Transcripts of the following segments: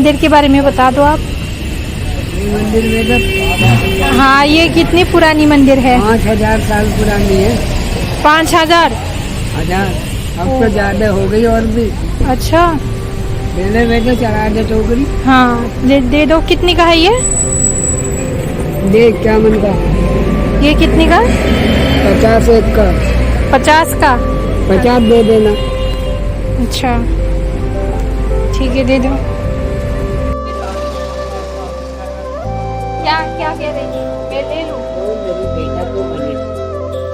मंदिर के बारे में बता दो आप। मंदिर में तो हाँ, ये कितनी पुरानी मंदिर है? 5000 साल पुरानी है। 5000? हजार अब तो ज्यादा हो गई और भी। अच्छा। पहले बैठे चढ़ा दे टोकरी। हाँ, दे दो। कितनी का है ये? देख क्या मन का। ये कितनी का? 50 एक का। 50 का? 50 दे देना। अच्छा, ठीक है, दे दो। क्या क्या कह रही है? मैं ले लूं?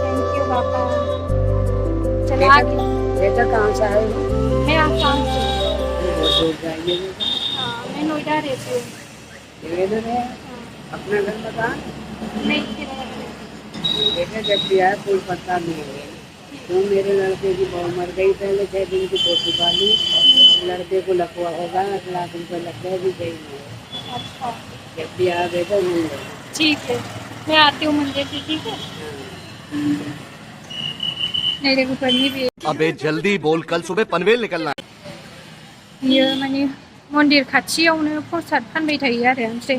थैंक यू पापा। चलो आगे। बेटा कहाँ से आए हो? मैं आसाम से। बहुत दूर जाइए। हाँ, मैं नोएडा रहती हूँ। इधर है अपना घर बता। मैं इसी रहती हूँ। बेटा जब भी आए कोई पता नहीं है। तो मेरे लड़के की बहू मर गई पहले 6 दिन की पोती पाली। लड़के को लकवा होगा 8 लाख रुपए लग गए भी गई नहीं। अच्छा, जब भी आ बेटा मिल जाए। ठीक है, मैं आती हूँ मंदिर से, ठीक है? मेरे को पढ़नी भी है। अबे जल्दी बोल, कल सुबह पनवेल निकलना है। बियो माने मन्दिर खाथियावनो प्रसाद फानबाय थायो आरो ओमफ्राय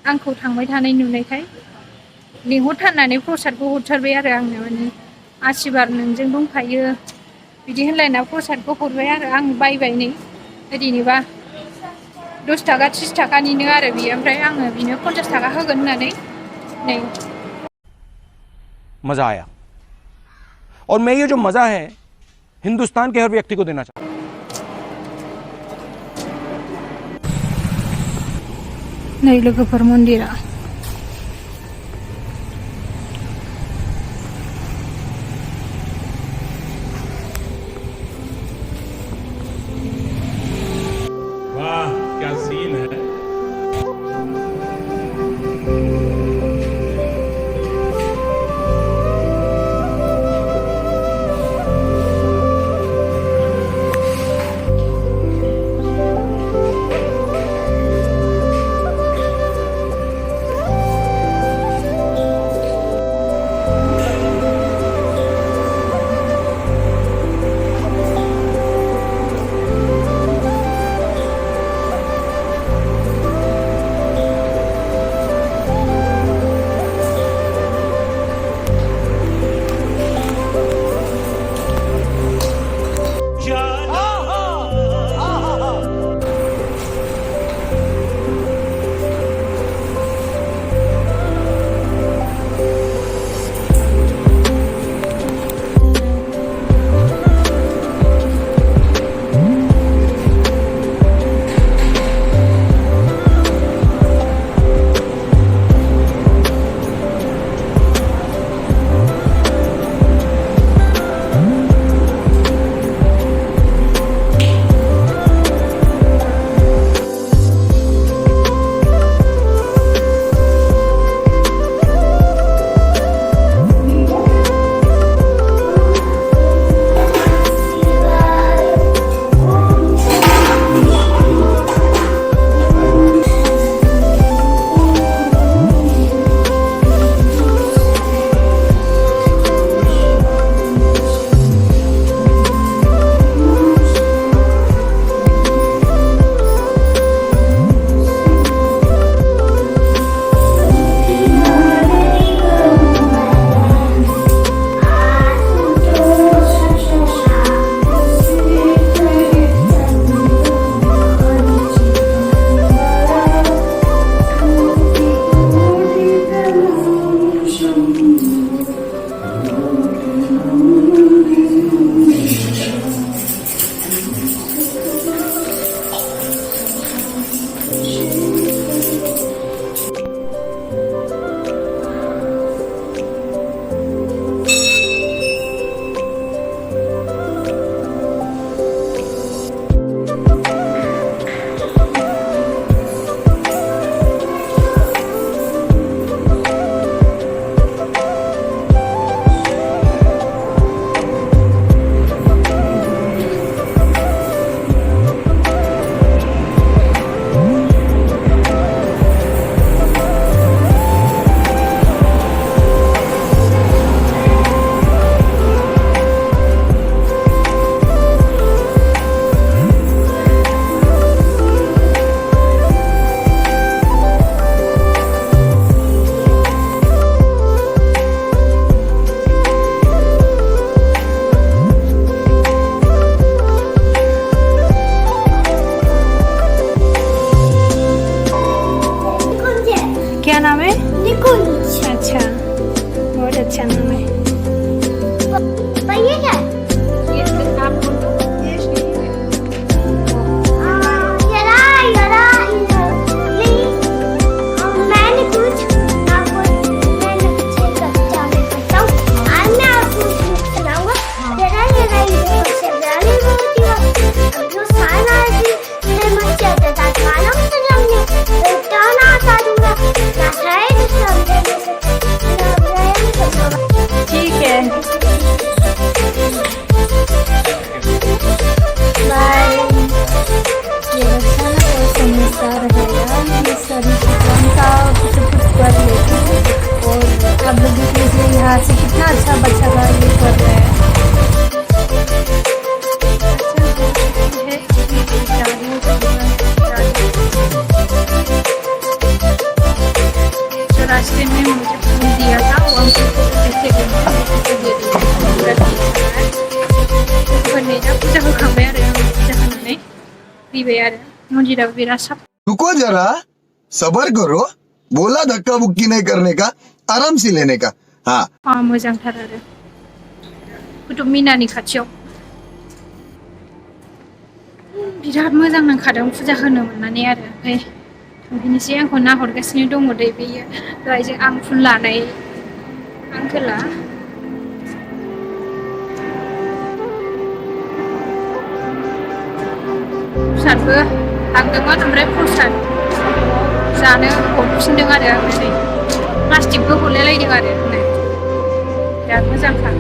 आंखौ थांबाय थानाय नुनायखाय लिंहरथारनानै प्रसादखौ हरथारबाय आरो आंनो, माने आशीर्बाद नोंजों दंफायो बिदि होनलायना प्रसादखौ हरबाय आरो आं बायबाय नै ओरैनोबा 10 थाखा 30 थाखानिनो आरो बियो, ओमफ्राय आङो बिनो 50 थाखा होगोन होननानै नै। मजा आया और मैं ये जो मजा है हिंदुस्तान के हर व्यक्ति को देना चाहता हूं। नै लोगोफोर मन्दिरा। वाह क्या सीन है। क्या नाम है? निकुंज। अच्छा, बहुत अच्छा नाम है। ये क्या है? ये आप ठीक है, बाय। ये अच्छा ना कोई समस्या रहेगा, ये सभी काम का कुछ कर लेती है। और अब देखिए यहाँ से कितना अच्छा बच्चा का ये कर रहा है। जो रास्ते में मुझे फूल दिया था वो हमको पैसे दे पूजा होखांबाय आरो पूजा होनानै फैबाय आरो मन्दिराबो बिराद साफा। रुको जरा, सबर करो, बोला धक्का बुक्की नहीं करने का, आराम से लेने का। हाँ मोजांथार आरो कुतुब मिनारनि खाथियाव बिराद मोजां नांखादों फुजा होनो मोननानै आरो। ओमफ्राय थांफिनोसै, आंखौ नाहरगासिनो दङ दै बेयो दहायजों आं फुल लानाय आंकोला। प्रसादबो लांदोंमोन, ओमफ्राय प्रसाद जानो हरफिनदों आरो। ओमफ्राय प्लास्टिकबो हरलायलायदों आरो। बिराद मोजांखा।